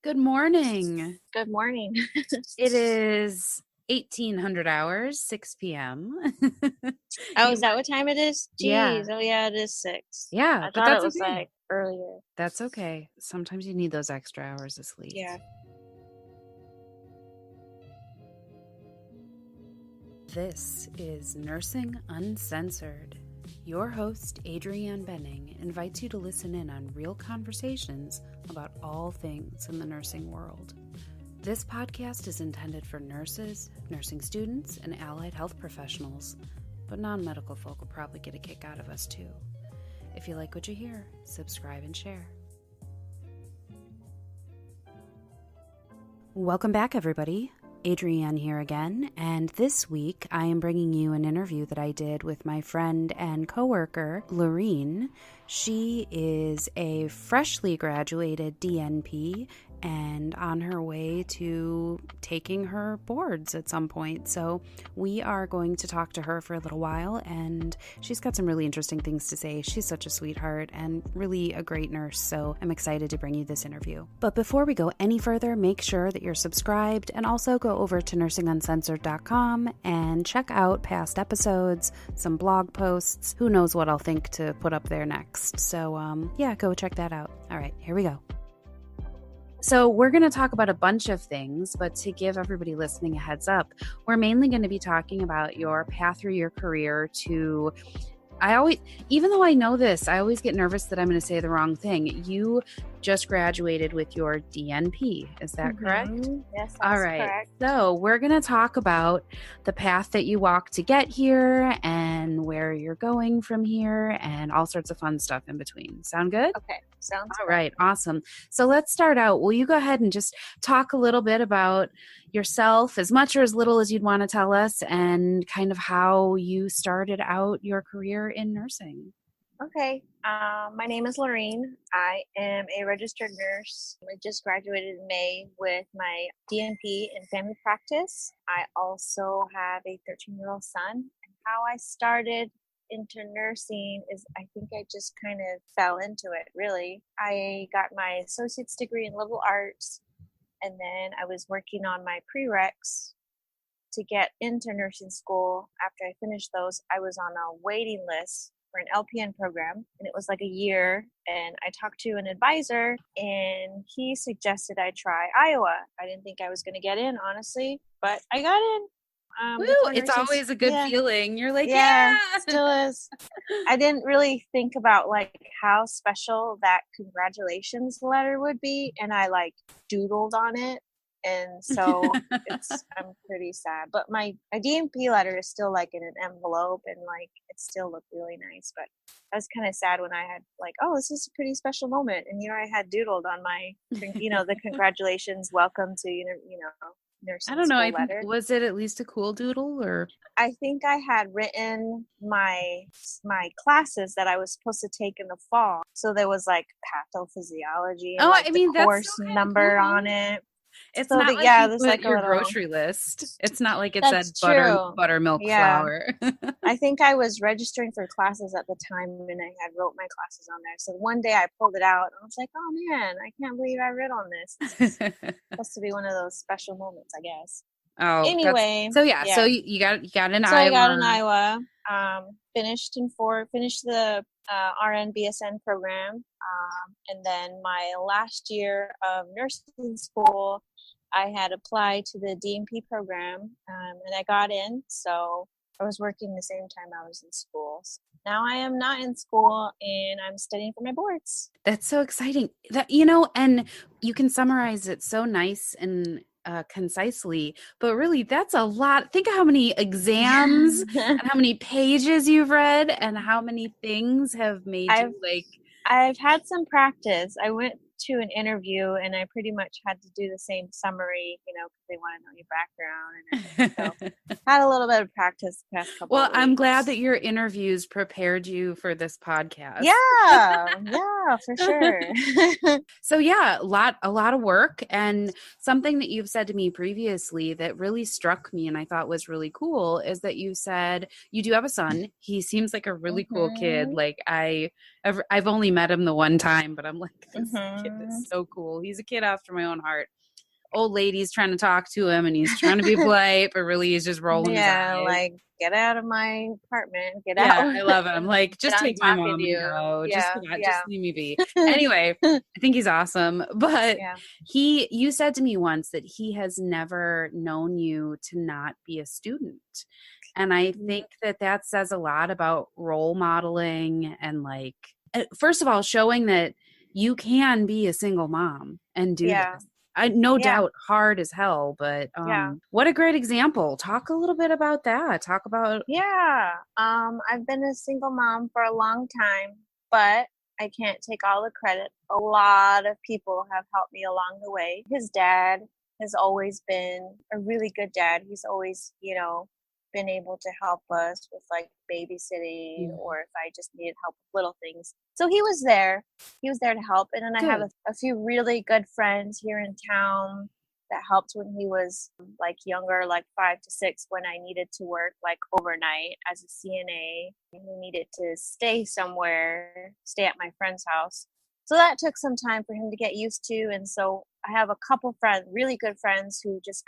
Good morning. Good morning. It is 1800 hours, 6 p.m. Oh, You is that what time it is? yeah. Jeez. Oh, yeah, it is 6. Yeah, I but thought it that's was okay. like earlier. That's okay. Sometimes you need those extra hours of sleep. Yeah. This is Nursing Uncensored. Your host, Adrianne Benning, invites you to listen in on real conversations about all things in the nursing world. This podcast is intended for nurses, nursing students, and allied health professionals, but non-medical folk will probably get a kick out of us too. If you like what you hear, subscribe and share. Welcome back, everybody. Adrianne here again, and this week I am bringing you an interview that I did with my friend and coworker, Lorene. She is a freshly graduated DNP and on her way to taking her boards at some point. So we are going to talk to her for a little while, and she's got some really interesting things to say. She's such a sweetheart and really a great nurse, so I'm excited to bring you this interview. But before we go any further, make sure that you're subscribed and also go over to nursinguncensored.com and check out past episodes, some blog posts. Who knows what I'll think to put up there next. So yeah, go check that out. All right, here we go. So we're going to talk about a bunch of things, but to give everybody listening a heads up, we're mainly going to be talking about your path through your career to, even though I know this, I always get nervous that I'm going to say the wrong thing. You just graduated with your DNP. Is that correct? Yes, that's all right. correct. So we're going to talk about the path that you walked to get here and where you're going from here and all sorts of fun stuff in between. Sound good? Okay, sounds all good. right. Awesome. So let's start out. Will you go ahead and just talk a little bit about yourself, as much or as little as you'd want to tell us, and kind of how you started out your career in nursing? Okay, my name is Lorene. I am a registered nurse. I just graduated in May with my DNP in family practice. I also have a 13-year-old son. And how I started into nursing is I think I just kind of fell into it, really. I got my associate's degree in liberal arts, and then I was working on my prereqs to get into nursing school. After I finished those, I was on a waiting list for an LPN program, and it was like a year. And I talked to an advisor, and he suggested I try Iowa. I didn't think I was going to get in, honestly, but I got in. Woo, it's always a good feeling. You're like, yeah, still is. I didn't really think about like how special that congratulations letter would be, and I like doodled on it. And so I'm pretty sad, but my DNP letter is still like in an envelope, and like it still looked really nice. But I was kind of sad when I had like, oh, this is a pretty special moment, and I had doodled on my, the congratulations, welcome to nursing I don't know. school letter. Was it at least a cool doodle, or? I think I had written my classes that I was supposed to take in the fall, so there was like pathophysiology and the course number on it. It's so not like yeah, you there's put like your grocery list. It's not like it said buttermilk flour. I think I was registering for classes at the time, and I had wrote my classes on there. So one day I pulled it out, and I was like, oh man, I can't believe I wrote on this. It's supposed to be one of those special moments, I guess. Oh, anyway. So you got in Iowa. So I got in Iowa. Finished the RN BSN program, and then my last year of nursing school, I had applied to the DNP program, and I got in. So I was working the same time I was in school. So now I am not in school, and I'm studying for my boards. That's so exciting. And you can summarize it so nice and concisely, but really that's a lot. Think of how many exams and how many pages you've read and how many things have made you like. I've had some practice. I went to an interview, and I pretty much had to do the same summary, because they want to know your background. And so had a little bit of practice the past couple of weeks. I'm glad that your interviews prepared you for this podcast. Yeah, for sure. So yeah, a lot of work, and something that you've said to me previously that really struck me and I thought was really cool is that you said you do have a son. He seems like a really cool kid. Like I've only met him the one time, but I'm like, this kid Mm-hmm. is so cool. He's a kid after my own heart. Old lady's trying to talk to him and he's trying to be polite, but really he's just rolling his Yeah, eyes. like get out of my apartment, get Yeah, out. I love it. I'm like, Get just on take my talking mom to and you. go. Just Yeah, just yeah. leave me be. Anyway, I think he's awesome. But Yeah. you said to me once that he has never known you to not be a student. And I think that says a lot about role modeling and like, first of all, showing that you can be a single mom and do Yeah. this. I no Yeah. doubt hard as hell, but Yeah. what a great example. Talk a little bit about that. Talk about Yeah. I've been a single mom for a long time, but I can't take all the credit. A lot of people have helped me along the way. His dad has always been a really good dad. He's always, been able to help us with like babysitting or if I just needed help with little things. So he was there. He was there to help. And then I have good. a few really good friends here in town that helped when he was like younger, like 5 to 6, when I needed to work like overnight as a CNA. He needed to stay somewhere, stay at my friend's house. So that took some time for him to get used to. And so I have a couple friends, really good friends, who just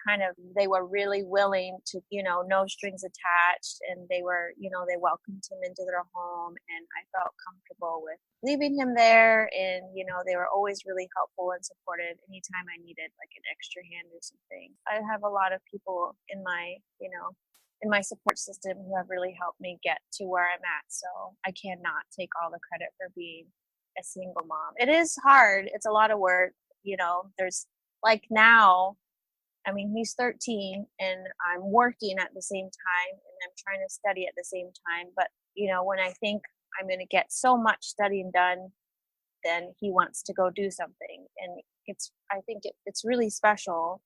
they were really willing to, no strings attached. And they were, they welcomed him into their home. And I felt comfortable with leaving him there. And, they were always really helpful and supportive anytime I needed like an extra hand or something. I have a lot of people in my, in my support system who have really helped me get to where I'm at. So I cannot take all the credit for being a single mom. It is hard. It's a lot of work. There's like now, I mean, he's 13 and I'm working at the same time and I'm trying to study at the same time. But, when I think I'm going to get so much studying done, then he wants to go do something. And I think it's really special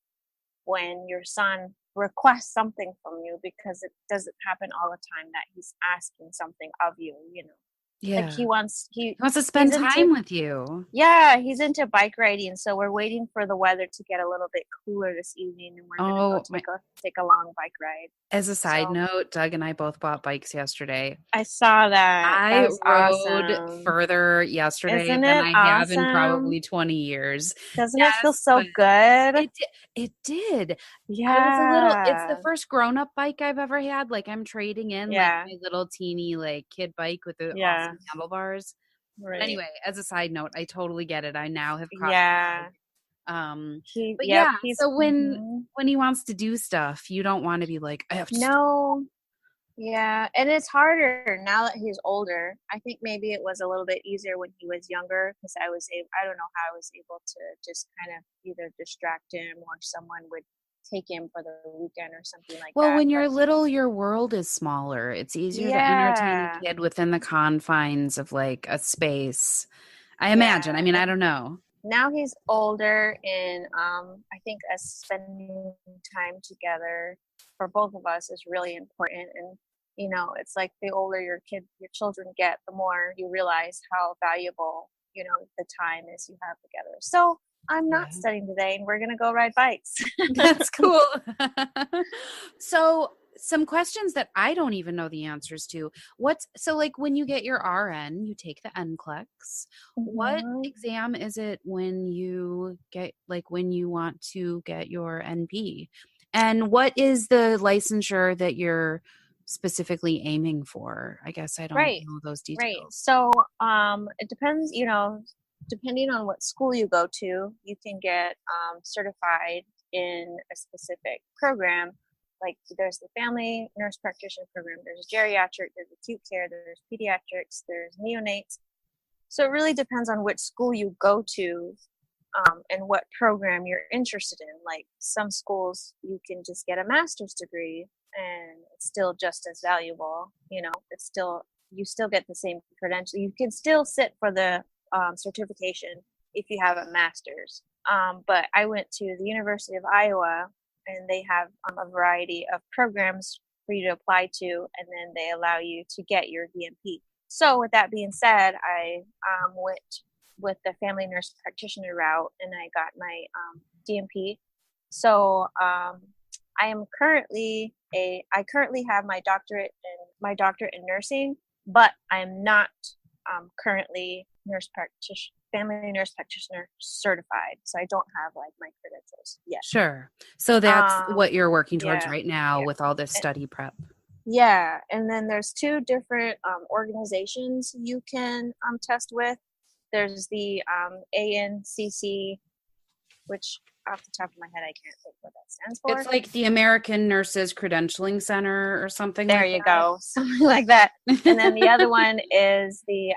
when your son requests something from you, because it doesn't happen all the time that he's asking something of you. Like Yeah. he wants to spend time with you. Yeah, he's into bike riding, so we're waiting for the weather to get a little bit cooler this evening, and we're gonna go take a long bike ride. As a side So note, Doug and I both bought bikes yesterday. I saw that. That I was rode awesome. further yesterday Isn't than it I have in awesome? probably 20 years. Doesn't it feel Yes, so but good? it did. I was it's the Yeah. first grown-up bike I've ever had. Like I'm trading in like Yeah. my little teeny like kid bike with the Yeah. awesome handlebars. But Right. anyway, as a side note, I totally get it. I now have caught my Yeah. bike. But yeah, He's so when he wants to do stuff, you don't want to be like, I have to stop. No. Yeah, and it's harder now that he's older. I think maybe it was a little bit easier when he was younger, because I don't know how I was able to just kind of either distract him or someone would take him for the weekend or something like Well, that. when you're But little, your world is smaller. It's easier to entertain a yeah, kid within the confines of like a space. I imagine. I yeah. mean, I And don't know. now he's older, and I think us spending time together for both of us is really important. And it's like the older your children get, the more you realize how valuable the time is you have together. So I'm Yeah. not studying today, and we're gonna go ride bikes. That's cool. So, some questions that I don't even know the answers to. Like when you get your RN, you take the NCLEX. What Mhm. exam is it when you want to get your NP? And what is the licensure that you're specifically aiming for? I guess I don't Right, know those right. details. So it depends. Depending on what school you go to, you can get certified in a specific program. Like there's the family nurse practitioner program, there's geriatric, there's acute care, there's pediatrics, there's neonates. So it really depends on which school you go to, and what program you're interested in. Like some schools, you can just get a master's degree, and it's still just as valuable. You still get the same credential. You can still sit for the certification if you have a master's. But I went to the University of Iowa, and they have a variety of programs for you to apply to, and then they allow you to get your DNP. So with that being said, I went with the family nurse practitioner route, and I got my DNP. So I currently have my doctorate in nursing, but I am not currently family nurse practitioner certified. So I don't have like my credentials yet. Sure. So that's what you're working towards Yeah, right now yeah. with all this study prep. Yeah, and then there's two different organizations you can test with. There's the ANCC, which off the top of my head I can't think what that stands for. It's like the American Nurses Credentialing Center or something there like you that. go, something like that. And then the other one is the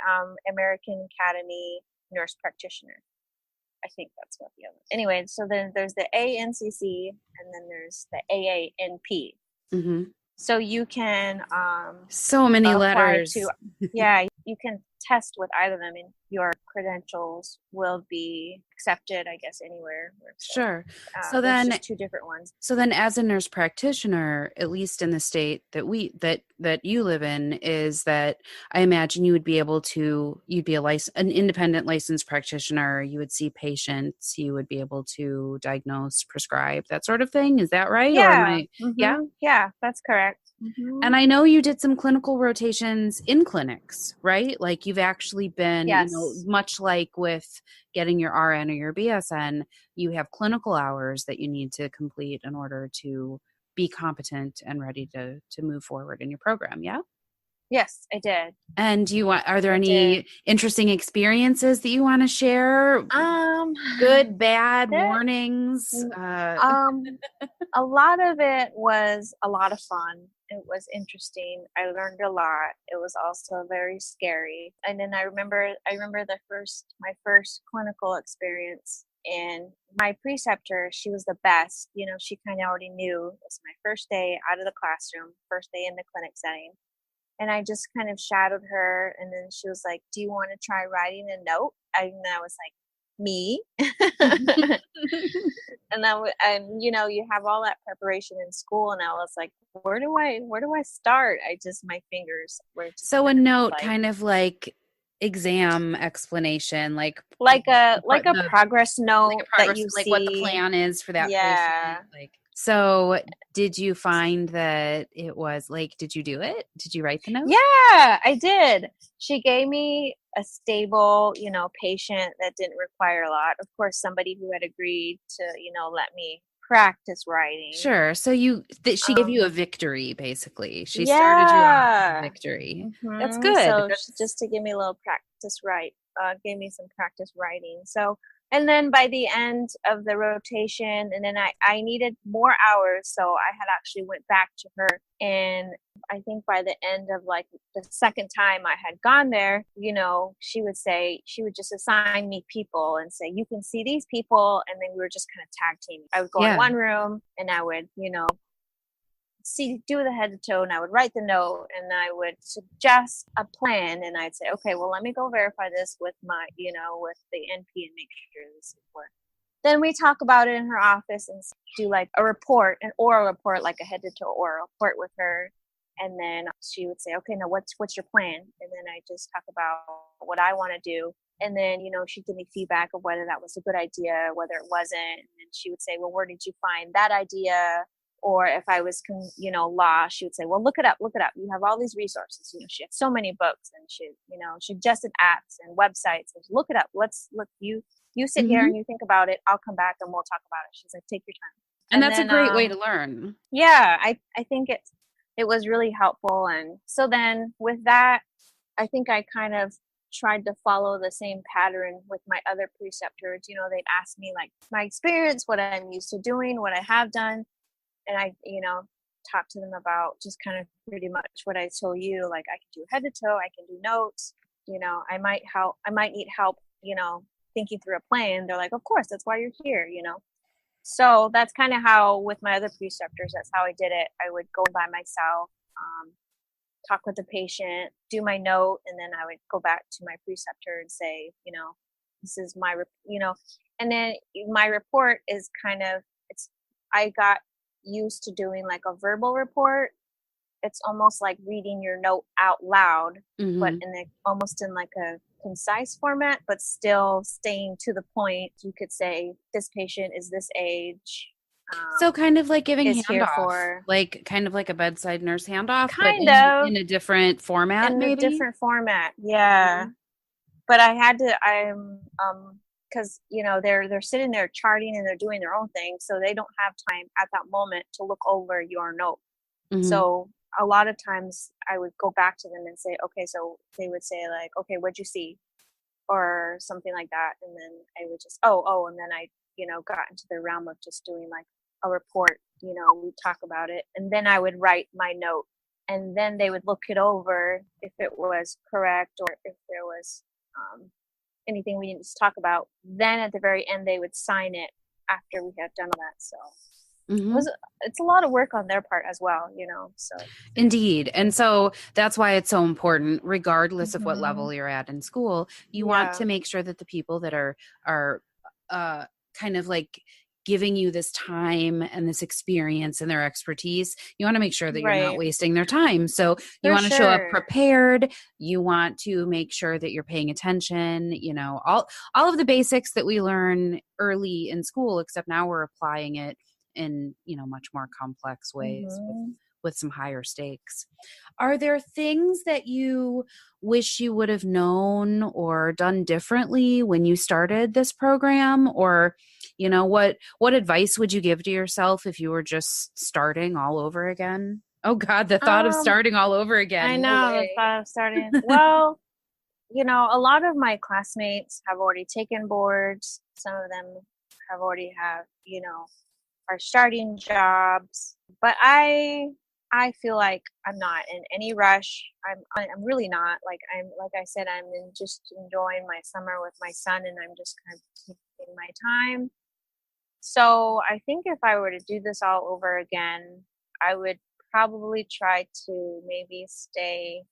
American Academy Nurse Practitioner. I think that's what the other. Anyway, so then there's the ANCC and then there's the AANP. Mm-hmm. So you can so many letters. You can test with either of them, and your credentials will be accepted, I guess, anywhere. Sure. So then just two different ones. So then as a nurse practitioner, at least in the state that that you live in, is that I imagine you'd be an independent licensed practitioner, you would see patients, you would be able to diagnose, prescribe, that sort of thing. Is that right? Yeah. Or Yeah, that's correct. Mm-hmm. And I know you did some clinical rotations in clinics, right? Like you've actually been, yes. Much like with getting your RN or your BSN, you have clinical hours that you need to complete in order to be competent and ready to move forward in your program. Yeah. Yes, I did. And are there any interesting experiences that you want to share? Good, bad, warnings? A lot of it was a lot of fun. It was interesting. I learned a lot. It was also very scary. And then I remember my first clinical experience, and my preceptor, she was the best. She kind of already knew it was my first day out of the classroom, first day in the clinic setting. And I just kind of shadowed her, and then she was like, "Do you want to try writing a note?" And I was like, "Me?" And you have all that preparation in school, and I was like, where do I start? My fingers were just so a note, kind of like exam explanation, like a progress note, like that you like see what the plan is for that patient. Like, so did you find that it was like, did you do it? Did you write the note? Yeah, I did. She gave me a stable, patient that didn't require a lot. Of course, somebody who had agreed to, let me practice writing. Sure. So she gave you a victory, basically. She started you off with a victory. Mm-hmm. That's good. So just to give me a little practice gave me some practice writing. So, and then by the end of the rotation, and then I needed more hours, so I had actually went back to her, and I think by the end of like the second time I had gone there, she would just assign me people and say, you can see these people, and then we were just kind of tag teaming. I would go in one room, and I would, do the head to toe, and I would write the note, and I would suggest a plan, and I'd say, okay, well, let me go verify this with my, with the NP and make sure this is what. Then we talk about it in her office and do like a report, an oral report, like a head to toe oral report with her. And then she would say, okay, now what's your plan? And then I just talk about what I want to do. And then, she'd give me feedback of whether that was a good idea, whether it wasn't. And then she would say, well, where did you find that idea? Or if I was, lost, she would say, well, look it up. You have all these resources. She had so many books, and she suggested apps and websites. And look it up. You sit here and you think about it. I'll come back and we'll talk about it. She's like, take your time. And that's a great way to learn. Yeah, I think it was really helpful. And so then with that, I think I kind of tried to follow the same pattern with my other preceptors. They'd ask me like my experience, what I'm used to doing, what I have done. And I, talked to them about just kind of pretty much what I told you, like I can do head to toe, I can do notes, I might need help, thinking through a plan. They're like, of course, that's why you're here, So that's kind of how, with my other preceptors, that's how I did it. I would go by myself, talk with the patient, do my note, and then I would go back to my preceptor and say, this is my, and then my report is kind of, I got used to doing like a verbal report. It's almost like reading your note out loud, but almost in like a concise format, but still staying to the point. You could say this patient is this age. So kind of like giving handoff, like kind of like a bedside nurse handoff, kind but of in a different format, in a different format. Yeah. but I had to, because they're sitting there charting and they're doing their own thing, so they don't have time at that moment to look over your note. So a lot of times I would go back to them and say, okay, so they would say like, okay, what'd you see? Or something like that. And then I would just, and then I, got into the realm of just doing like a report, we'd talk about it. And then I would write my note, and then they would look it over if it was correct or if there was anything we needed to talk about. Then at the very end, they would sign it after we had done that. So it's a lot of work on their part as well, so. Indeed. And so that's why it's so important, regardless of what level you're at in school, you want to make sure that the people that are kind of like giving you this time and this experience and their expertise, you want to make sure that you're not wasting their time. So you want to show up prepared. You want to make sure that you're paying attention, all of the basics that we learn early in school, except now we're applying it in, much more complex ways with some higher stakes. Are there things that you wish you would have known or done differently when you started this program? Or, what advice would you give to yourself if you were just starting all over again? Oh God, the thought of starting all over again. I know, the thought of starting. Well, a lot of my classmates have already taken boards. Some of them have already are starting jobs, but I feel like I'm not in any rush. I'm really not. Like I said, I'm just enjoying my summer with my son, and I'm just kind of taking my time. So I think if I were to do this all over again, I would probably try to maybe stay,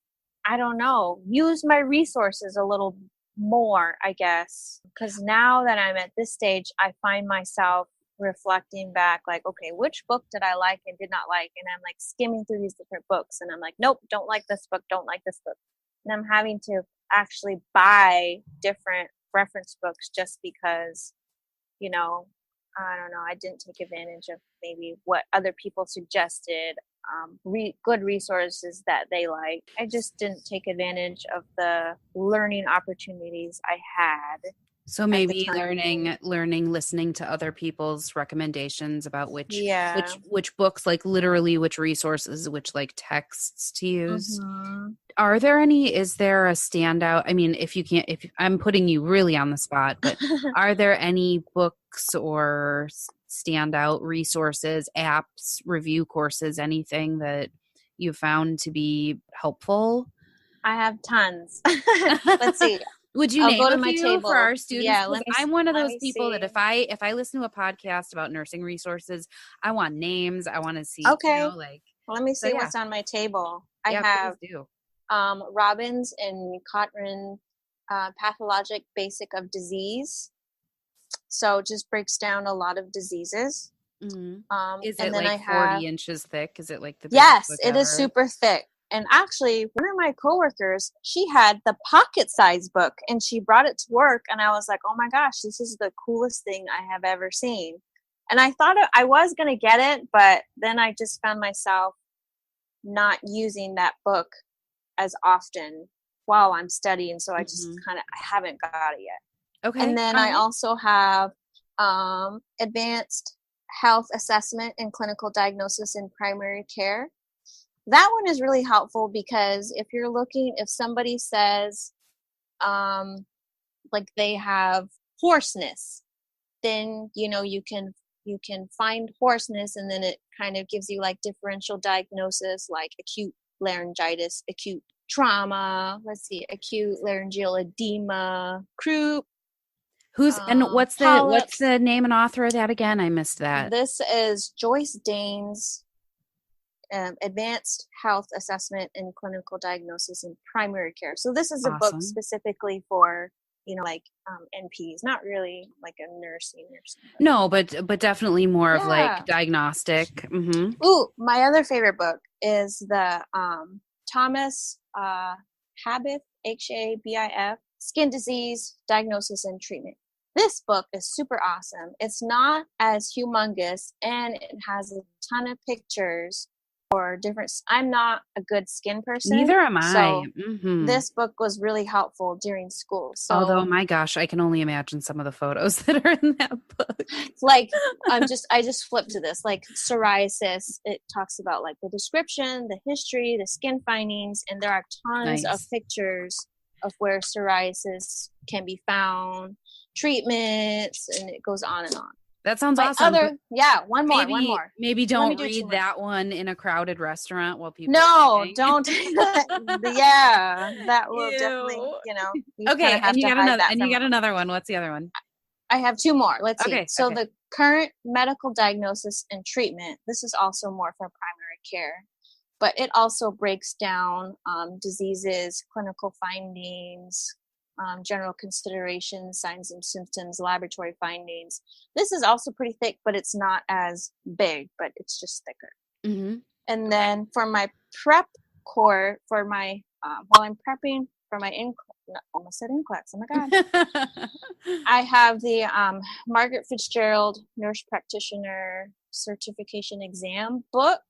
I don't know, use my resources a little more, I guess. Because now that I'm at this stage, I find myself reflecting back like, okay, which book did I like and did not like? And I'm like skimming through these different books, and I'm like, nope, don't like this book, don't like this book. And I'm having to actually buy different reference books just because, I don't know, I didn't take advantage of maybe what other people suggested, good resources that they like. I just didn't take advantage of the learning opportunities I had. So maybe learning, listening to other people's recommendations about which books, like literally which resources, which like texts to use. Are there any, is there a standout? I mean, if I'm putting you really on the spot, but are there any books or standout resources, apps, review courses, anything that you found to be helpful? I have tons. Let's see. Would you name a few for our students? Yeah, I'm one of those people that if I listen to a podcast about nursing resources, I want names. I want to see. Okay. Let me see what's on my table. I have Robbins and Cotran, Pathologic Basic of Disease. So it just breaks down a lot of diseases. Is it like 40 inches thick? Is it like the Yes, it is super thick. And actually, one of my coworkers, she had the pocket size book and she brought it to work. And I was like, oh my gosh, this is the coolest thing I have ever seen. And I thought I was going to get it, but then I just found myself not using that book as often while I'm studying. So I just I haven't got it yet. Okay. And then I also have Advanced Health Assessment and Clinical Diagnosis in Primary Care. That one is really helpful because if somebody says like they have hoarseness, then you can find hoarseness, and then it kind of gives you like differential diagnosis, like acute laryngitis, acute trauma, acute laryngeal edema, croup. What's the name and author of that again? I missed that. This is Joyce Dane's Advanced Health Assessment and Clinical Diagnosis in Primary Care. So this is a book specifically for NPs, not really like a nursing. No, but definitely more of like diagnostic. Ooh, my other favorite book is the Thomas Habif, Habif, Skin Disease Diagnosis and Treatment. This book is super awesome. It's not as humongous, and it has a ton of pictures. for different. I'm not a good skin person. Neither am I. So Mm-hmm. this book was really helpful during school. So, although, my gosh, I can only imagine some of the photos that are in that book. Like, I just flipped to this, like psoriasis. It talks about like the description, the history, the skin findings, and there are tons of pictures of where psoriasis can be found, treatments, and it goes on and on. That sounds awesome. One more. Maybe don't read that one in a crowded restaurant while people. No, don't. Yeah, that will definitely, okay, and you got another one. What's the other one? I have two more. Let's see. So the current medical diagnosis and treatment. This is also more for primary care, but it also breaks down diseases, clinical findings, general considerations, signs and symptoms, laboratory findings. This is also pretty thick, but it's not as big, but it's just thicker. Mm-hmm. And then for my prep core, for my while I'm prepping for my almost said NCLEX. Oh my God! I have the Margaret Fitzgerald Nurse Practitioner Certification Exam book,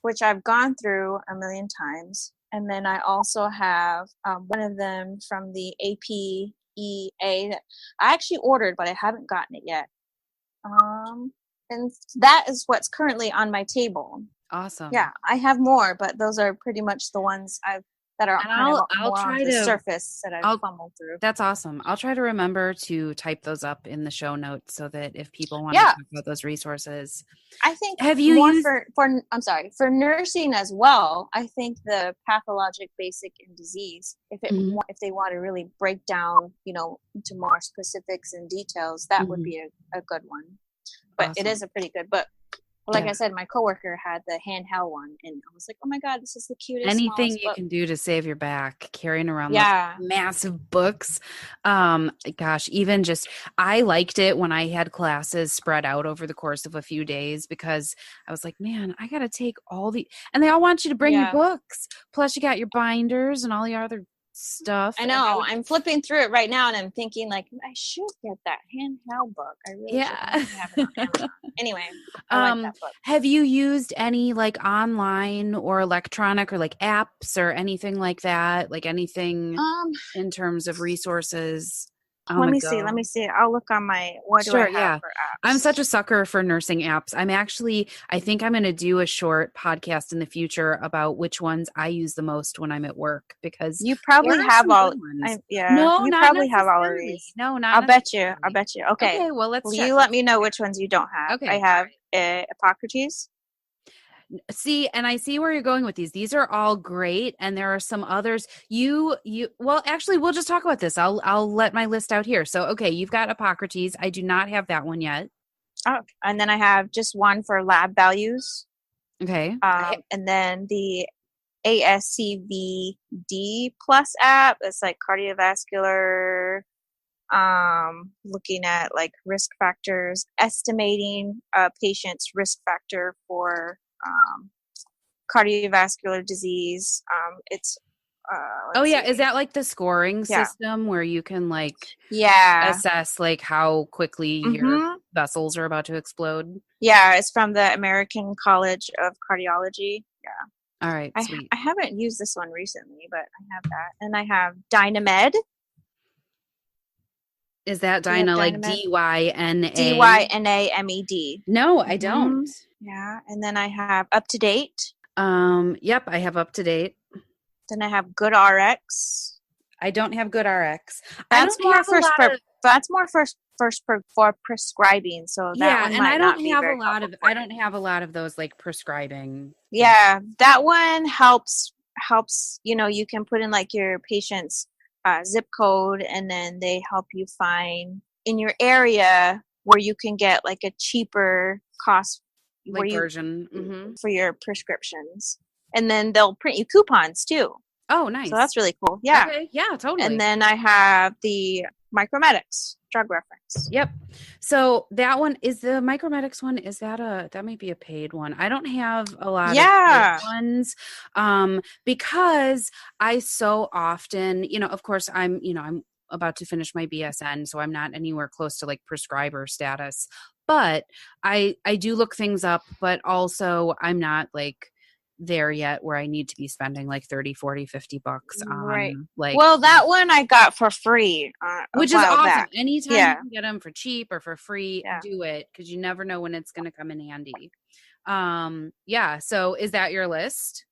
which I've gone through a million times. And then I also have one of them from the APEA that I actually ordered, but I haven't gotten it yet. And that is what's currently on my table. Awesome. Yeah, I have more, but those are pretty much the ones that are I'll try on the surface that I've fumbled through. That's awesome. I'll try to remember to type those up in the show notes so that if people want to talk about those resources. I think for nursing as well, I think the pathologic, basic, and disease, if they want to really break down, into more specifics and details, that would be a good one. But It is a pretty good book. Like I said, my coworker had the handheld one, and I was like, "Oh my God, this is the cutest." Anything you can do to save your back, carrying around those massive books. Gosh, even just I liked it when I had classes spread out over the course of a few days because I was like, "Man, I got to take and they all want you to bring your books. Plus, you got your binders and all your other stuff." I know. I'm flipping through it right now, and I'm thinking, like, I should get that handheld book. I really should have it on Amazon. Anyway, I like that book. Have you used any like online or electronic or like apps or anything like that? Like anything in terms of resources? Let me see. I'll look on my, what do I have for apps? I'm such a sucker for nursing apps. I think I'm going to do a short podcast in the future about which ones I use the most when I'm at work because you probably have all. You probably have all of these. No, not. I'll bet you. Okay. Well, let's. You let me know which ones you don't have. Okay. I have Hippocrates. See, and I see where you're going with these. These are all great, and there are some others. Well, actually, we'll just talk about this. I'll let my list out here. So, okay, you've got Hippocrates. I do not have that one yet. Oh, and then I have just one for lab values. Okay. And then the ASCVD Plus app. It's like cardiovascular. Looking at like risk factors, estimating a patient's risk factor for cardiovascular disease. It's is that like the scoring system where you can like assess like how quickly your vessels are about to explode? Yeah, it's from the American College of Cardiology. Yeah. All right, sweet. I haven't used this one recently, but I have that. And I have Dynamed. Is that Dyna like DYNA? DYNAMED. No, I don't. Yeah, and then I have Up to Date. Yep, I have Up to Date. Then I have GoodRx. I don't have GoodRx. That's more for prescribing. So that one might not be very helpful. I don't have a lot of those like prescribing. Yeah, that one helps. You can put in like your patient's zip code, and then they help you find in your area where you can get like a cheaper cost version for your prescriptions, and then they'll print you coupons too. Oh, nice! So that's really cool. Yeah, okay. Yeah, totally. And then I have the Micromedics drug reference. Yep. So that one is the Micromedics one. Is that might be a paid one? I don't have a lot of paid ones because I so often, of course, I'm about to finish my BSN, so I'm not anywhere close to like prescriber status. But I do look things up, but also I'm not like there yet where I need to be spending like 30, 40, 50 bucks Right. on like, Well, that one I got for free a which is while awesome. back. Anytime you Yeah. can get them for cheap or for free, Yeah. do it, because you never know when it's going to come in handy. Yeah. So is that your list?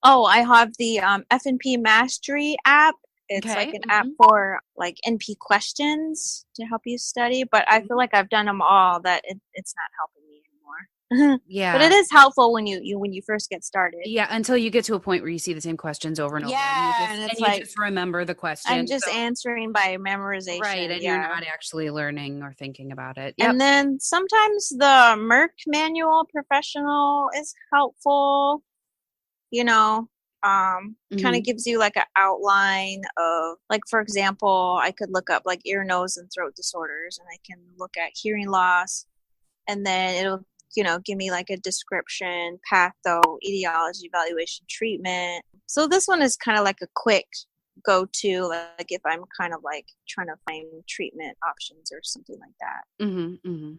Oh, I have the F&P Mastery app. It's like Okay. an app for like NP questions to help you study, but I feel like I've done them all that it's not helping me anymore. But Yeah. it is helpful when you first get started. Yeah, until you get to a point where you see the same questions over and over, and Yeah, and it's you like just remember the I'm question. just So answering by right, memorization. and you're Yeah. not actually learning or thinking about it. Yep. And then sometimes the Merck Manual Professional is helpful, you know, kind of Hmm. gives you like an outline of, like, for example, I could look up like ear, nose, and throat disorders, and I can look at hearing loss, and then it'll, give me like a description, patho, etiology, evaluation, treatment. So this one is kind of like a quick go to, like if I'm kind of like trying to find treatment options or something like that. Hmm. Hmm.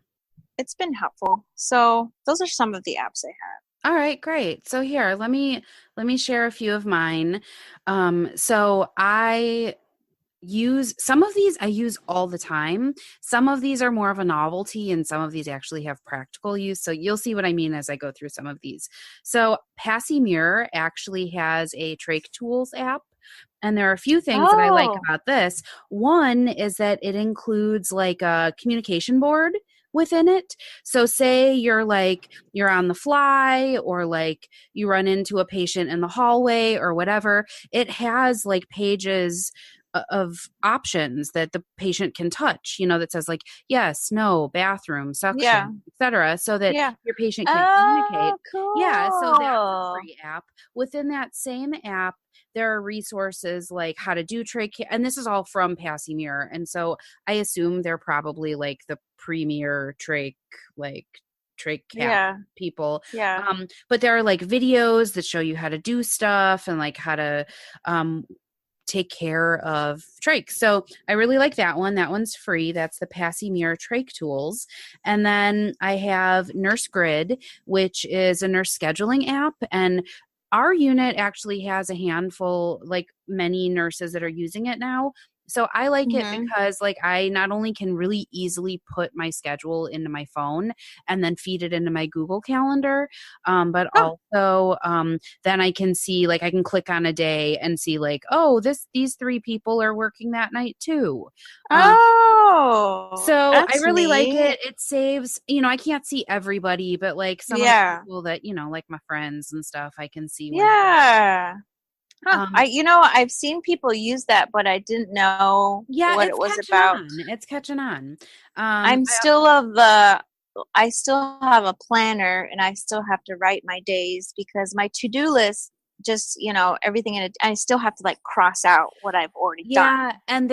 It's been helpful. So those are some of the apps I have. All right, great. So here, let me share a few of mine. So I use some of these, I use all the time. Some of these are more of a novelty, and some of these actually have practical use. So you'll see what I mean as I go through some of these. So Passy Muir actually has a Trach Tools app. And there are a few things that I like Oh, about this. One is that it includes like a communication board within it. So say you're on the fly, or like you run into a patient in the hallway or whatever, it has like pages of options that the patient can touch, that says like yes, no, bathroom, yeah. suction, etc., so that Yeah. your patient can communicate. Oh, Yeah, so that's a cool. free app. Within that same app, there are resources like how to do trach, and this is all from Passy Muir, and so I assume they're probably like the premier trach, like trach cap Yeah. people. Yeah. But there are like videos that show you how to do stuff and like how to um take care of trach. So I really like that one. That one's free. That's the Passy Muir Trach Tools. And then I have Nurse Grid, which is a nurse scheduling app. And our unit actually has a handful, like many nurses that are using it now. So I like it Mm-hmm. because like I not only can really easily put my schedule into my phone and then feed it into my Google Calendar, but Oh. also then I can see, like I can click on a day and see like, oh, these three people are working that night too. Um, Oh, so I that's really like neat. it. It saves, I can't see everybody, but like some of the Yeah. people that, like my friends and stuff, I can see when they're Yeah. Huh. um I've seen people use that, but I didn't know yeah, what it's it was catching about. on. It's catching on. I'm still of the I still have a planner, and I still have to write my days because my to-do list just, everything in it, I still have to like cross out what I've already done. Yeah, and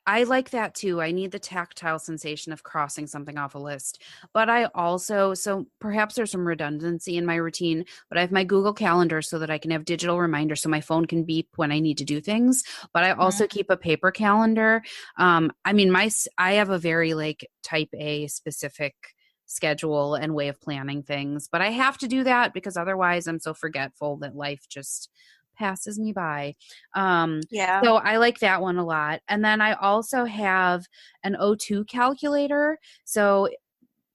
I like that too. I need the tactile sensation of crossing something off a list. But I also, so perhaps there's some redundancy in my routine, but I have my Google Calendar so that I can have digital reminders so my phone can beep when I need to do things. But I also Mhm. keep a paper calendar. I mean, I have a very like type A specific schedule and way of planning things, but I have to do that because otherwise I'm so forgetful that life just passes me by. Yeah. So I like that one a lot. And then I also have an O2 calculator. So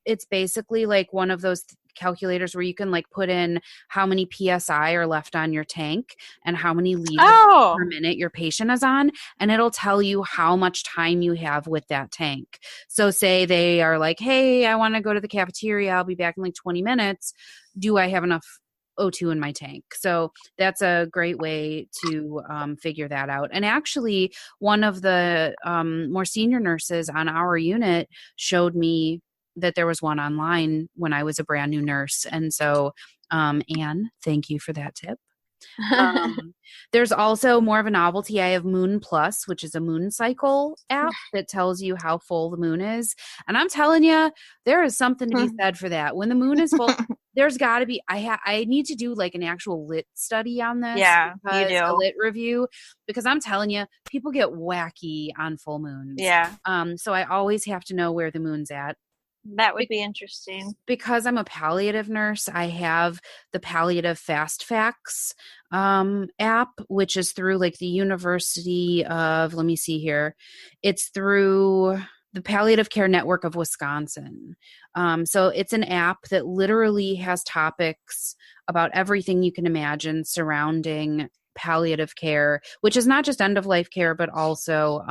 it's basically like one of those calculators where you can like put in how many psi are left on your tank and how many liters per Oh. minute your patient is on, and it'll tell you how much time you have with that tank. So say they are like, hey, I want to go to the cafeteria, I'll be back in like 20 minutes, do I have enough O2 in my tank? So that's a great way to figure that out. And actually, one of the more senior nurses on our unit showed me that there was one online when I was a brand new nurse. And so, Anne, thank you for that tip. There's also more of a novelty. I have Moon Plus, which is a moon cycle app that tells you how full the moon is. And I'm telling you, there is something to be said for that. When the moon is full, there's got to be, I need to do like an actual lit study on this, Yeah, you because a do. lit review, because I'm telling you, people get wacky on full moons. Yeah. So I always have to know where the moon's at. That would be interesting. Because I'm a palliative nurse, I have the Palliative Fast Facts app, which is through like the University of, let me see here, it's through the Palliative Care Network of Wisconsin. So it's an app that literally has topics about everything you can imagine surrounding palliative care, which is not just end of life care, but also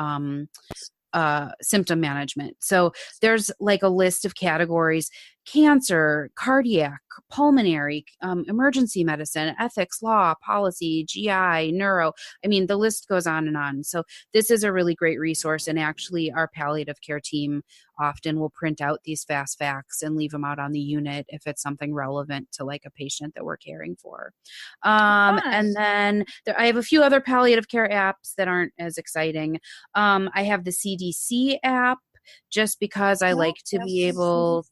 symptom management. So there's like a list of categories: cancer, cardiac, pulmonary, emergency medicine, ethics, law, policy, GI, neuro. I mean, the list goes on and on. So this is a really great resource. And actually, our palliative care team often will print out these fast facts and leave them out on the unit if it's something relevant to like a patient that we're caring for. And then I have a few other palliative care apps that aren't as exciting. I have the CDC app, just because I like to be able,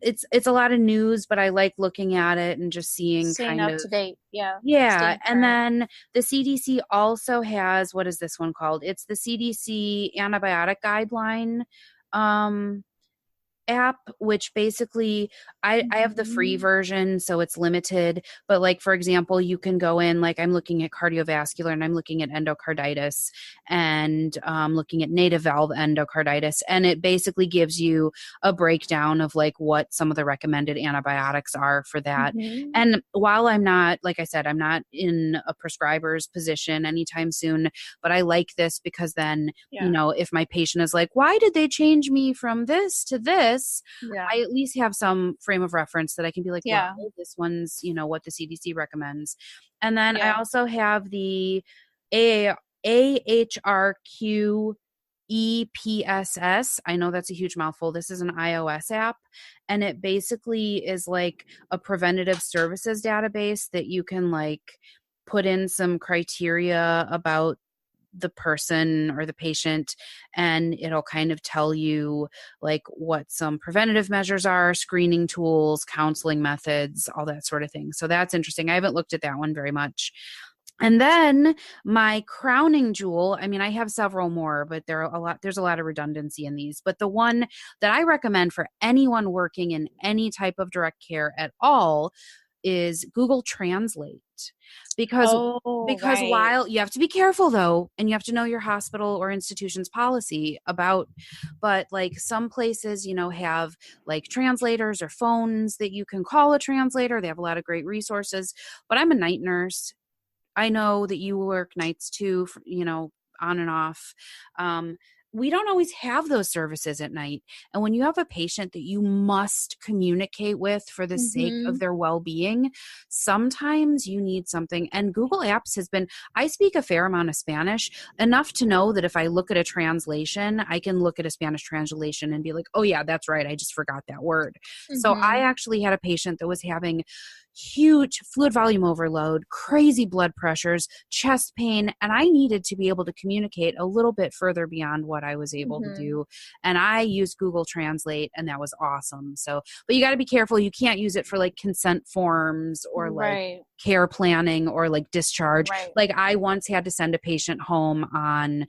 it's a lot of news, but I like looking at it and just seeing Staying kind up of to date. Yeah. Yeah. And then the CDC also has, what is this one called? It's the CDC antibiotic guideline app, which basically I have the free version, so it's limited. But like, for example, you can go in, like I'm looking at cardiovascular and I'm looking at endocarditis and looking at native valve endocarditis. And it basically gives you a breakdown of like what some of the recommended antibiotics are for that. And while I'm not, like I said, I'm not in a prescriber's position anytime soon, but I like this because then, you know, if my patient is like, why did they change me from this to this? I at least have some frame of reference that I can be like, well, this one's, you know, what the CDC recommends. And then I also have the AHRQ EPSS. I know that's a huge mouthful. This is an iOS app, and it basically is like a preventative services database that you can like put in some criteria about the person or the patient, and it'll kind of tell you like what some preventative measures are, screening tools, counseling methods, all that sort of thing. So that's interesting. I haven't looked at that one very much. And then my crowning jewel, I mean, I have several more, but there's a lot of redundancy in these. But the one that I recommend for anyone working in any type of direct care at all is Google Translate. Because while you have to be careful though, and you have to know your hospital or institution's policy about, but like some places, you know, have like translators or phones that you can call a translator. They have a lot of great resources. But I'm a night nurse. I know that you work nights too, you know, on and off. We don't always have those services at night. And when you have a patient that you must communicate with for the sake of their well-being, sometimes you need something. And Google Apps has been, I speak a fair amount of Spanish, enough to know that if I look at a translation, I can look at a Spanish translation and be like, oh yeah, that's right, I just forgot that word. So I actually had a patient that was having huge fluid volume overload, crazy blood pressures, chest pain, and I needed to be able to communicate a little bit further beyond what I was able to do. And I used Google Translate, and that was awesome. So, but you got to be careful. You can't use it for like consent forms or like care planning or like discharge. Like I once had to send a patient home on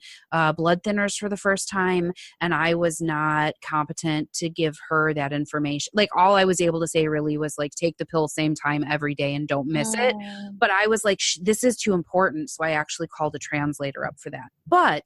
blood thinners for the first time, and I was not competent to give her that information. Like all I was able to say really was like, take the pill same time every day and don't miss it. But I was like, this is too important. So I actually called a translator up for that. But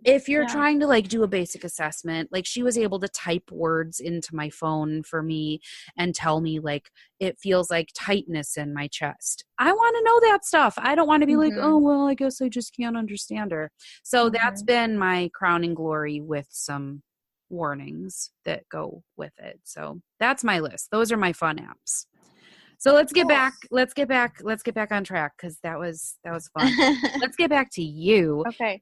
if you're trying to like do a basic assessment, like she was able to type words into my phone for me and tell me like, it feels like tightness in my chest. I want to know that stuff. I don't want to be like, oh, well, I guess I just can't understand her. So that's been my crowning glory, with some warnings that go with it. So that's my list. Those are my fun apps. So let's get back on track, because that was fun. Let's get back to you. Okay.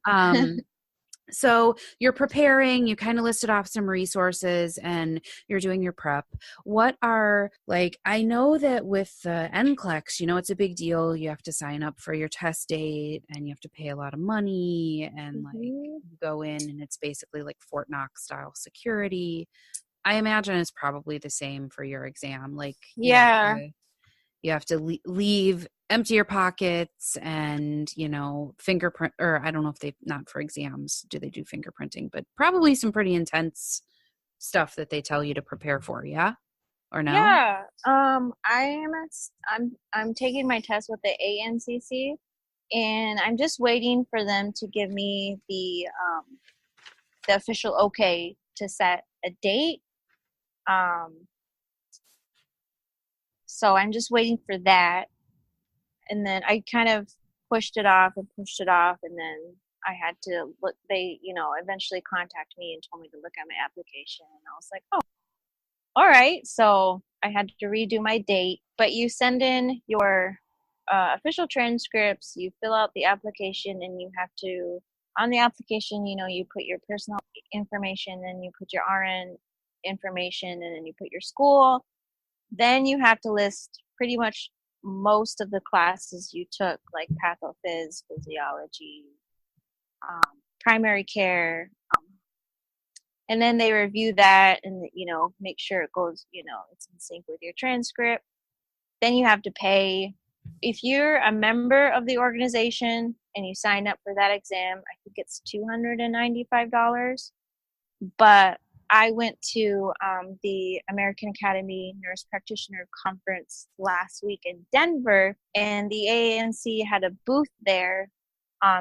So you're preparing, you kind of listed off some resources and you're doing your prep. What are, like, I know that with NCLEX, you know, it's a big deal. You have to sign up for your test date and you have to pay a lot of money, and like you go in and it's basically like Fort Knox style security. I imagine it's probably the same for your exam. Like, you have to leave, empty your pockets, and, you know, fingerprint, or I don't know if they, not for exams, do they do fingerprinting, but probably some pretty intense stuff that they tell you to prepare for, yeah? Or no? Yeah. I'm taking my test with the ANCC, and I'm just waiting for them to give me the official okay to set a date. Um, so I'm just waiting for that, and then I kind of pushed it off and pushed it off, and then I had to look. They, eventually contacted me and told me to look at my application, and I was like, oh, all right. So I had to redo my date, but you send in your official transcripts, you fill out the application, and you have to, on the application, you put your personal information, and you put your RN information, and then you put your school. Then you have to list pretty much most of the classes you took, like pathophys, physiology, primary care, and then they review that and make sure it goes, it's in sync with your transcript. Then you have to pay. If you're a member of the organization and you sign up for that exam, I think it's $295. But I went to the American Academy Nurse Practitioner Conference last week in Denver, and the ANC had a booth there.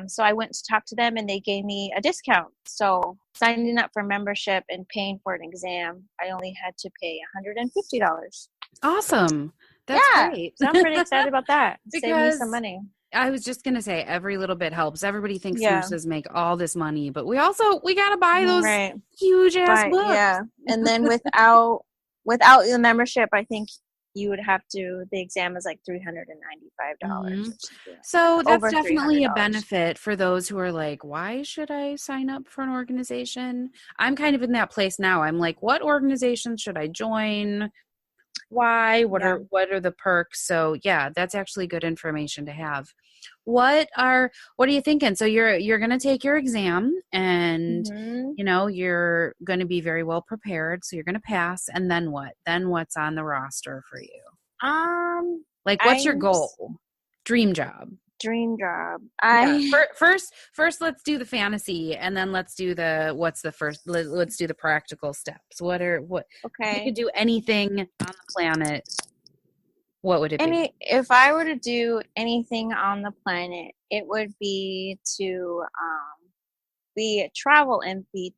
So I went to talk to them, and they gave me a discount. So signing up for membership and paying for an exam, I only had to pay $150. Awesome. That's great. So I'm pretty excited about that. Save me some Because money. I was just going to say, every little bit helps. Everybody thinks Yeah. nurses make all this money, but we got to buy those Right. huge ass books. Yeah. And then without the membership, I think you would have to, the exam is like $395. So that's Over definitely a $300. benefit for those who are like, why should I sign up for an organization? I'm kind of in that place now. I'm like, what organization should I join? Why? What are the perks? So yeah, that's actually good information to have. What are you thinking? So you're going to take your exam, and you're going to be very well prepared, so you're going to pass, and then what? Then what's on the roster for you? Like, what's your goal? Dream job. First let's do the fantasy, and then let's do let's do the practical steps. If you could do anything on the planet, what would it be? If I were to do anything on the planet, it would be to be a travel MP,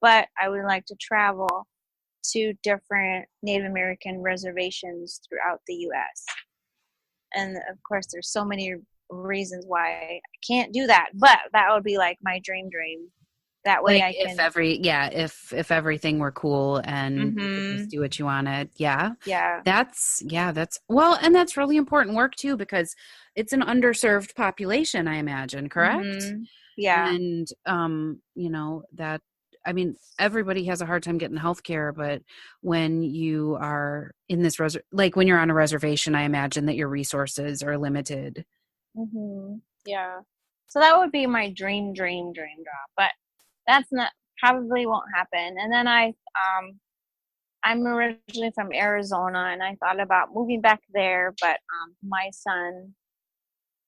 but I would like to travel to different Native American reservations throughout the U.S. And of course, there's so many reasons why I can't do that, but that would be like my dream. That way, like if everything were cool and you could just do what you wanted. That's well, and that's really important work too, because it's an underserved population, I imagine, correct? And that, I mean, everybody has a hard time getting health care, but when you are in this when you're on a reservation, I imagine that your resources are limited. Yeah. So that would be my dream job, but that's probably won't happen. And then I'm originally from Arizona, and I thought about moving back there, but my son,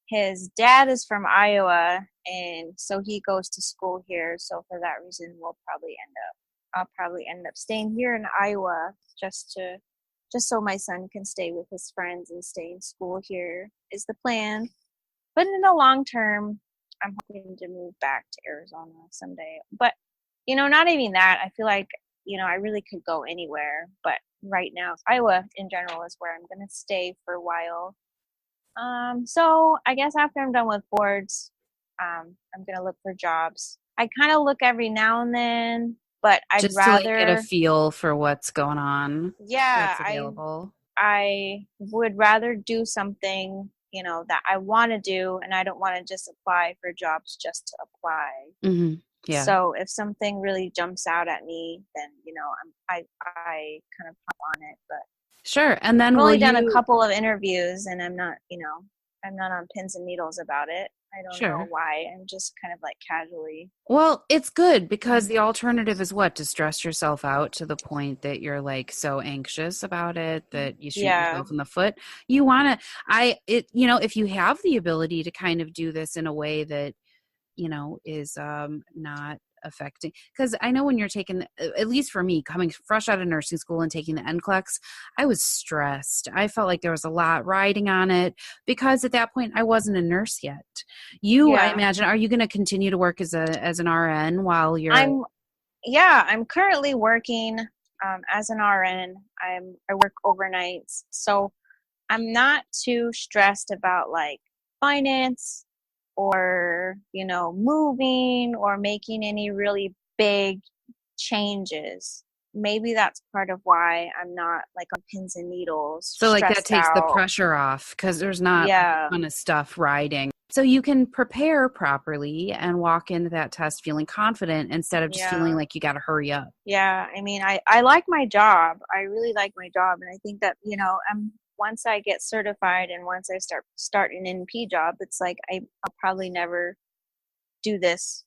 his dad is from Iowa, and so he goes to school here. So for that reason, I'll probably end up staying here in Iowa just so my son can stay with his friends and stay in school here is the plan. But in the long term, I'm hoping to move back to Arizona someday. But, not even that. I feel like, I really could go anywhere. But right now, Iowa in general is where I'm going to stay for a while. So I guess after I'm done with boards, I'm going to look for jobs. I kind of look every now and then, but I'd rather to get a feel for what's going on. Yeah, what's available. I would rather do something, that I want to do, and I don't want to just apply for jobs just to apply. Yeah. So if something really jumps out at me, then I kind of hop on it. But sure. And then I've only done a couple of interviews, and I'm not on pins and needles about it. I don't know why. I'm just kind of like casually. Well, it's good, because the alternative is what? To stress yourself out to the point that you're like so anxious about it that you shoot yourself in the foot. You want to, if you have the ability to kind of do this in a way that, is not affecting? Because I know when you're taking, at least for me, coming fresh out of nursing school and taking the NCLEX, I was stressed. I felt like there was a lot riding on it because at that point I wasn't a nurse yet. You, I Yeah. imagine, are you going to continue to work as an RN while you're? I'm currently working as an RN. I work overnights, so I'm not too stressed about like finance or, moving or making any really big changes. Maybe that's part of why I'm not like on pins and needles, So like that stressed takes the out. pressure off because there's not like Yeah. a ton of stuff riding. So you can prepare properly and walk into that test feeling confident instead of just feeling Yeah. like you got to hurry up. Yeah. I mean, I like my job. I really like my job. And I think that, once I get certified and once I start an NP job, it's like I'll probably never do this,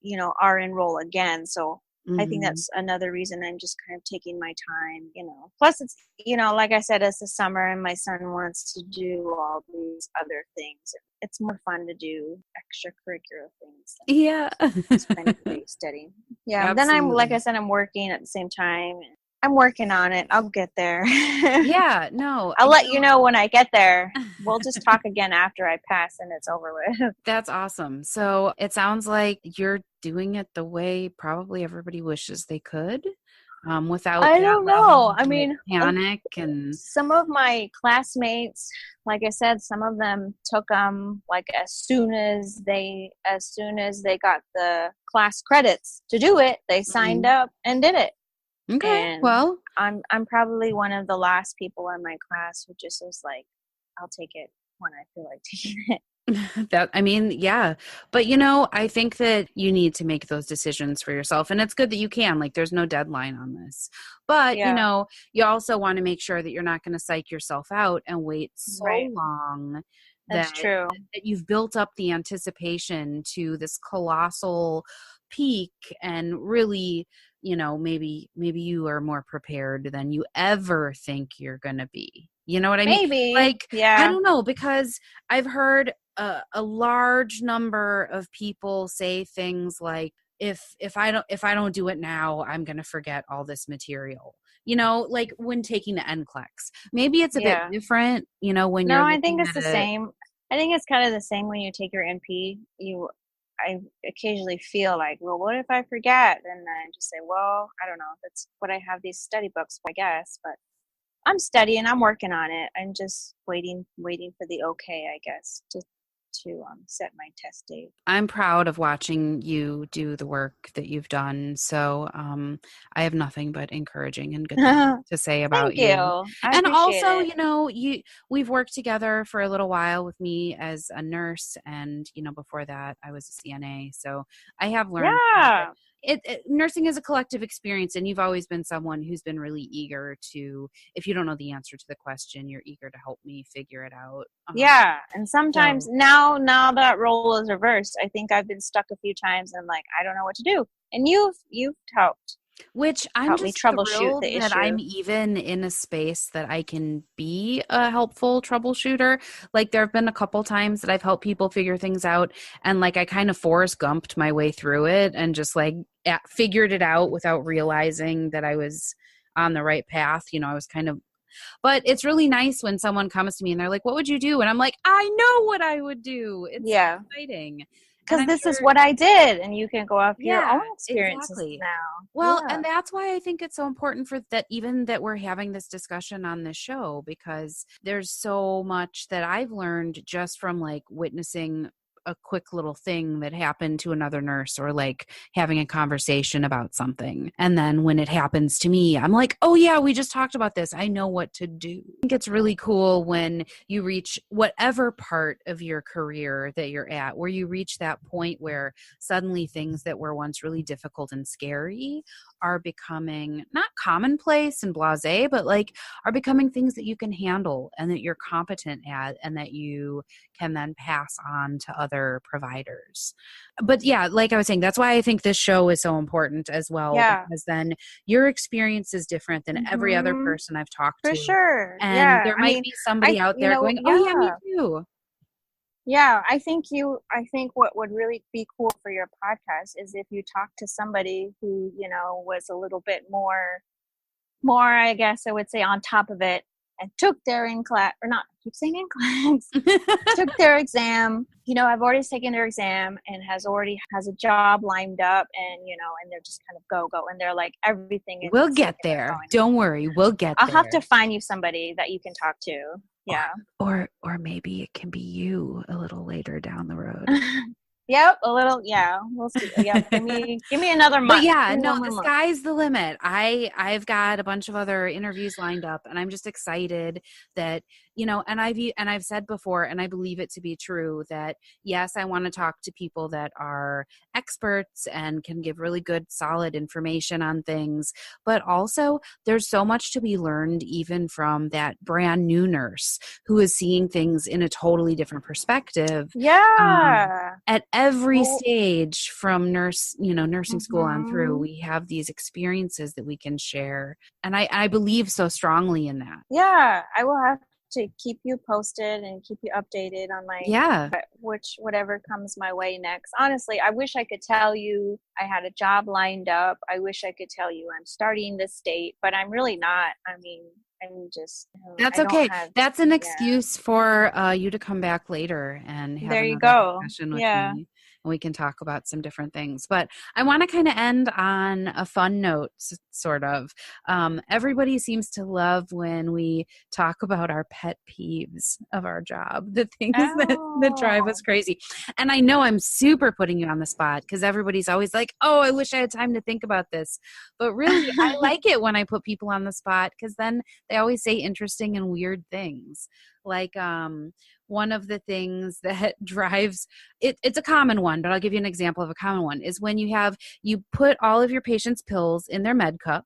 RN role again. So I think Mm-hmm. that's another reason I'm just kind of taking my time, Plus it's, like I said, it's the summer and my son wants to do all these other things. It's more fun to do extracurricular things than Yeah. clinically studying. Yeah. Then like I Absolutely. said, I'm working at the same time. I'm working on it. I'll get there. Yeah, no, I'll let you know when I get there. We'll just talk again after I pass and it's over with. that's awesome. So it sounds like you're doing it the way probably everybody wishes they could, without I that don't level know. of I like mean, panic and some of my classmates, like I said, some of them took them like as soon as they got the class credits to do it, they signed Mhm. up and did it. Okay. And Well, I'm probably one of the last people in my class who just was like, I'll take it when I feel like taking it. that I mean, yeah. But I think that you need to make those decisions for yourself and it's good that you can. Like there's no deadline on this. But, Yeah, you also want to make sure that you're not going to psych yourself out and wait so right. long That's that true. that you've built up the anticipation to this colossal peak and really, maybe you are more prepared than you ever think you're going to be. You know what I mean? Maybe. Like, I Yeah. don't know because I've heard a large number of people say things like if I don't do it now, I'm going to forget all this material. Like when taking the NCLEX. Maybe it's a bit Yeah. different, when No, you're I think looking it's at the it. same. I think it's kind of the same when you take your NP. I occasionally feel like, well, what if I forget? And I just say, well, I don't know. That's what I have these study books, I guess. But I'm studying. I'm working on it. I'm just waiting for the okay, I guess, to set my test date. I'm proud of watching you do the work that you've done. So I have nothing but encouraging and good things to say about Thank you. you. I And appreciate also, it. we've worked together for a little while with me as a nurse, and before that, I was a CNA. So I have learned that Yeah. nursing is a collective experience, and you've always been someone who's been really eager to. If you don't know the answer to the question, you're eager to help me figure it out. Yeah, and sometimes So now that role is reversed. I think I've been stuck a few times and I'm like, I don't know what to do. And you've which I'm helped me just troubleshoot thrilled the that I'm issue. even in a space that I can be a helpful troubleshooter. Like there have been a couple times that I've helped people figure things out and like I kind of Forrest Gumped my way through it and just like figured it out without realizing that I was on the right path. I was kind of, but it's really nice when someone comes to me and they're like, "What would you do?" And I'm like, "I know what I would do." It's so Yeah, exciting. And because I'm this is sure what I did, and you can go off your yeah, own experiences exactly. now. Well, Yeah, and that's why I think it's so important for that even that we're having this discussion on this show because there's so much that I've learned just from like witnessing a quick little thing that happened to another nurse or like having a conversation about something. And then when it happens to me, I'm like, oh yeah, we just talked about this. I know what to do. I think it's really cool when you reach whatever part of your career that you're at, where you reach that point where suddenly things that were once really difficult and scary are becoming not commonplace and blasé, but like are becoming things that you can handle and that you're competent at and that you can then pass on to other providers. But yeah, like I was saying, that's why I think this show is so important as well, yeah, because then your experience is different than every other hmm person I've talked for to. sure. And Yeah, there I might mean, be somebody out there going, oh, yeah, me yeah. too. Yeah, I think what would really be cool for your podcast is if you talk to somebody who, was a little bit more, I guess I would say, on top of it, and took their in class, or not, I keep saying in class, took their exam. I've already taken their exam and has a job lined up, and they're just kind of go, and they're like, everything is We'll get taken there. going. Don't worry, we'll get I'll there. have to find you somebody that you can talk to. Yeah. Or maybe it can be you a little later down the road. Yep, a little. Yeah, we'll see. Yep, give me another month. But yeah, no, the sky's the limit. I've got a bunch of other interviews lined up, and I'm just excited that, and I've said before, and I believe it to be true, that yes, I want to talk to people that are experts and can give really good, solid information on things. But also, there's so much to be learned even from that brand new nurse who is seeing things in a totally different perspective. Yeah. At every stage from nursing school on through, we have these experiences that we can share. And I believe so strongly in that. Yeah, I will have to keep you posted and keep you updated on whatever comes my way next. Honestly, I wish I could tell you I had a job lined up. I wish I could tell you I'm starting this date, but I'm really not. I mean, I'm just. That's okay. That's an excuse for you to come back later and have another discussion with me. And we can talk about some different things. But I want to kind of end on a fun note, sort of. Everybody seems to love when we talk about our pet peeves of our job, the things that drive us crazy. And I know I'm super putting you on the spot because everybody's always like, oh, I wish I had time to think about this. But really, I like it when I put people on the spot because then they always say interesting and weird things. Like one of the things that drives it's a common one, but I'll give you an example of a common one is when you put all of your patients' pills in their med cup,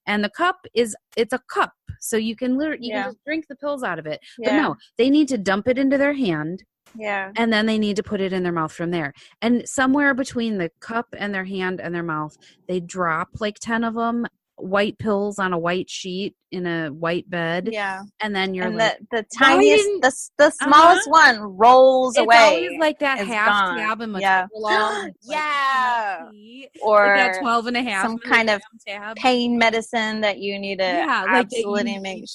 and the cup it's a cup, so you can just drink the pills out of it. But no, they need to dump it into their hand. Yeah. And then they need to put it in their mouth from there. And somewhere between the cup and their hand and their mouth, they drop like 10 of them, white pills on a white sheet in a white bed. Yeah. And then the tiniest, the smallest one rolls away. It's always like that half tab and metoprolol. Yeah. Or like that 12 and a half. Some kind of pain medicine that you need to absolutely need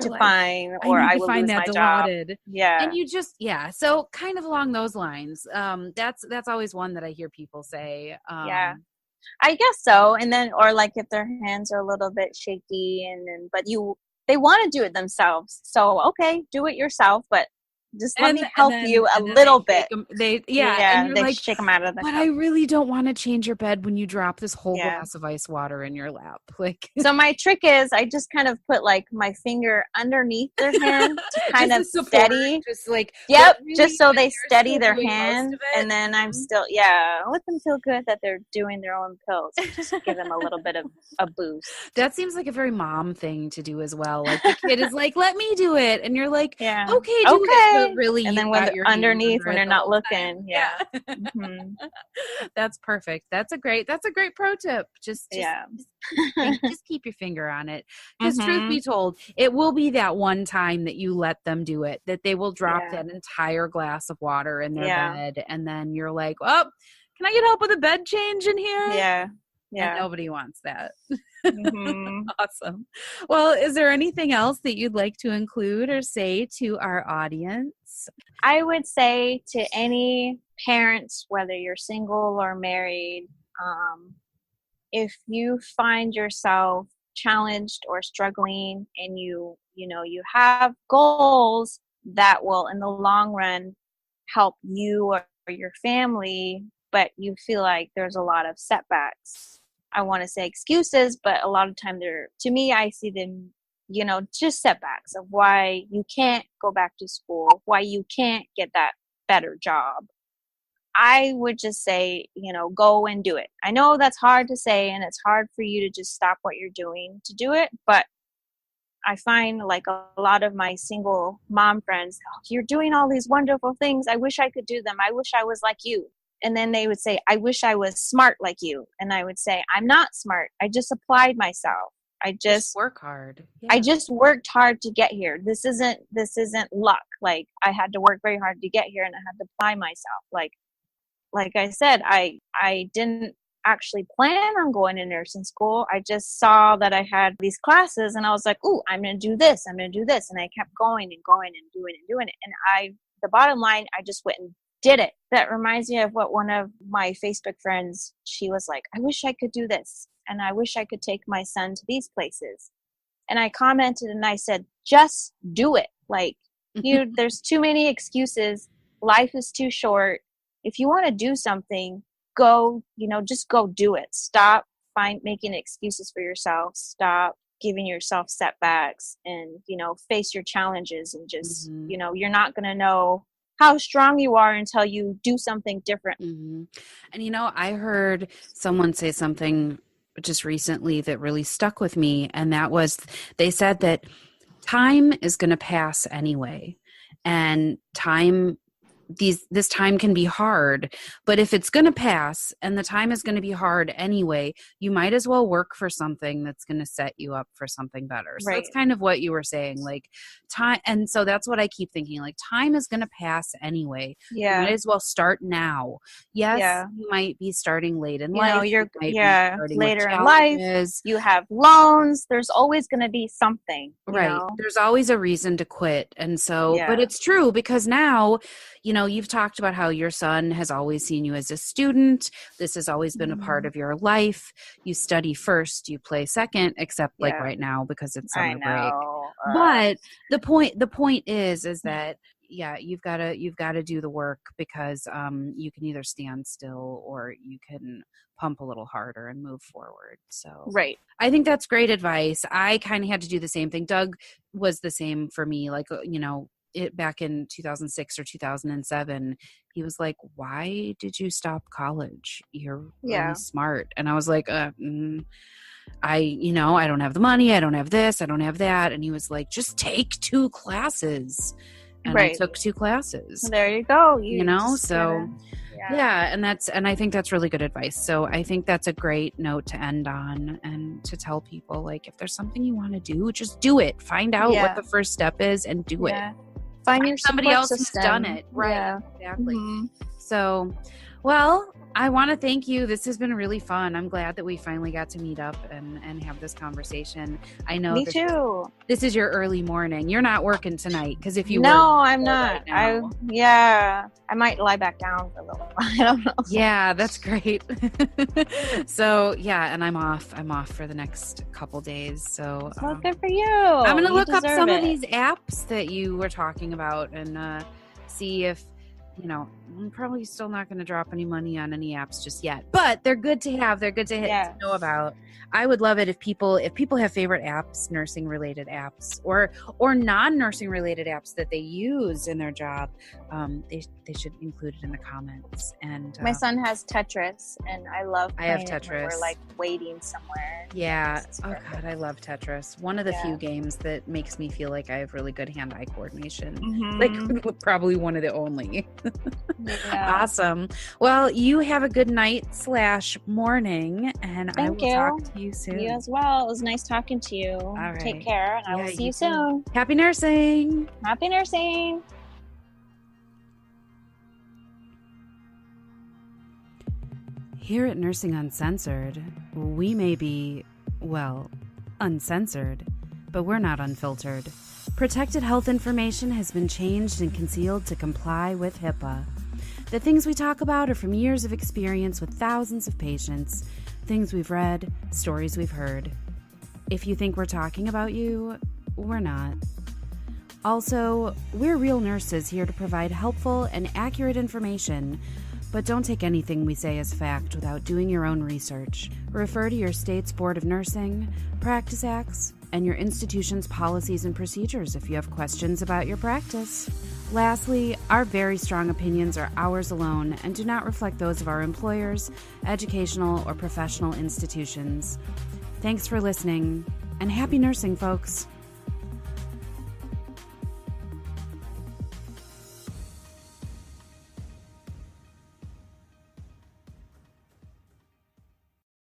to find, or I will lose my job. Yeah. And you just, so kind of along those lines. That's always one that I hear people say. I guess so. And then, or like if their hands are a little bit shaky but they want to do it themselves. So, okay, do it yourself, but just let me help you a little bit. They shake them out of the cup. I really don't want to change your bed when you drop this whole glass of ice water in your lap. So my trick is I just kind of put like my finger underneath their hand to kind of steady. Just like, just so they steady their hand. And then I'm still, let them feel good that they're doing their own pills. Just give them a little bit of a boost. That seems like a very mom thing to do as well. Like the kid is like, let me do it. And you're like, okay, do it. Really, and then when they're underneath when they're not looking, that's perfect. That's a great pro tip. Just keep your finger on it, because truth be told, it will be that one time that you let them do it that they will drop that entire glass of water in their bed, and then you're like, oh, can I get help with a bed change in here? And nobody wants that. Awesome. Well, is there anything else that you'd like to include or say to our audience? I would say to any parents, whether you're single or married, if you find yourself challenged or struggling and you have goals that will in the long run help you or your family, but you feel like there's a lot of setbacks. I want to say excuses, but a lot of time I see them, just setbacks of why you can't go back to school, why you can't get that better job. I would just say, go and do it. I know that's hard to say, and it's hard for you to just stop what you're doing to do it, but I find like a lot of my single mom friends, you're doing all these wonderful things. I wish I could do them. I wish I was like you. And then they would say, I wish I was smart like you. And I would say, I'm not smart. I just applied myself. I just work hard. Yeah. I just worked hard to get here. This isn't luck. Like, I had to work very hard to get here, and I had to apply myself. Like I said, I didn't actually plan on going to nursing school. I just saw that I had these classes, and I was like, "Ooh, I'm going to do this. I'm going to do this." And I kept going and going and doing it. And the bottom line, I just went and did it. That reminds me of what one of my Facebook friends, she was like, "I wish I could do this. And I wish I could take my son to these places." And I commented and I said, "Just do it. Like, there's too many excuses. Life is too short. If you want to do something, go, just go do it. Stop making excuses for yourself. Stop giving yourself setbacks, and, face your challenges, and just, you're not going to know how strong you are until you do something different." And, I heard someone say something just recently that really stuck with me. And that was, they said that time is going to pass anyway. And this time can be hard, but if it's going to pass and the time is going to be hard anyway, you might as well work for something that's going to set you up for something better. So that's kind of what you were saying, like time. And so that's what I keep thinking, like, time is going to pass anyway. Yeah. You might as well start now. Yes. Yeah. You might be starting late in life. You're later in life. You have loans. There's always going to be something. Right. There's always a reason to quit. And so, but it's true, because now, you've talked about how your son has always seen you as a student. This has always been a part of your life. You study first, you play second, except like right now because it's summer break. But the point is that, you've got to do the work, because you can either stand still or you can pump a little harder and move forward. So I think that's great advice. I kind of had to do the same thing. Doug was the same for me. Like, it back in 2006 or 2007, he was like, "Why did you stop college? You're really smart." And I was like, I don't have the money. I don't have this. I don't have that. And he was like, "Just take 2 classes." And I took 2 classes. There you go. And I think that's really good advice. So I think that's a great note to end on, and to tell people, like, if there's something you want to do, just do it. Find out what the first step is and do it. Find somebody else who's done it. Right. Yeah. Exactly. So, well, I want to thank you. This has been really fun. I'm glad that we finally got to meet up and have this conversation. I know. Me too. This is your early morning. You're not working tonight, because if you No, I'm not. I might lie back down for a little while. I don't know. Yeah, that's great. So, and I'm off for the next couple days. So, well, good for you. I'm going to look up some of these apps that you were talking about and see if, I'm probably still not going to drop any money on any apps just yet, but they're good to have. They're good to know about. I would love it if people have favorite apps, nursing related apps, or non-nursing related apps that they use in their job. They should include it in the comments. And my son has Tetris, and I love. I have Tetris. We're like waiting somewhere. Yeah. Oh God, I love Tetris. One of the few games that makes me feel like I have really good hand-eye coordination. Like probably one of the only. Awesome. Well, you have a good night / morning, and I will talk to you soon. You as well. It was nice talking to you. All right. Take care, and I will see you soon. Happy nursing. Happy nursing. Here at Nursing Uncensored, we may be, uncensored, but we're not unfiltered. Protected health information has been changed and concealed to comply with HIPAA. The things we talk about are from years of experience with thousands of patients, things we've read, stories we've heard. If you think we're talking about you, we're not. Also, we're real nurses here to provide helpful and accurate information, but don't take anything we say as fact without doing your own research. Refer to your state's Board of Nursing, Practice Acts, and your institution's policies and procedures if you have questions about your practice. Lastly, our very strong opinions are ours alone and do not reflect those of our employers, educational, or professional institutions. Thanks for listening, and happy nursing, folks.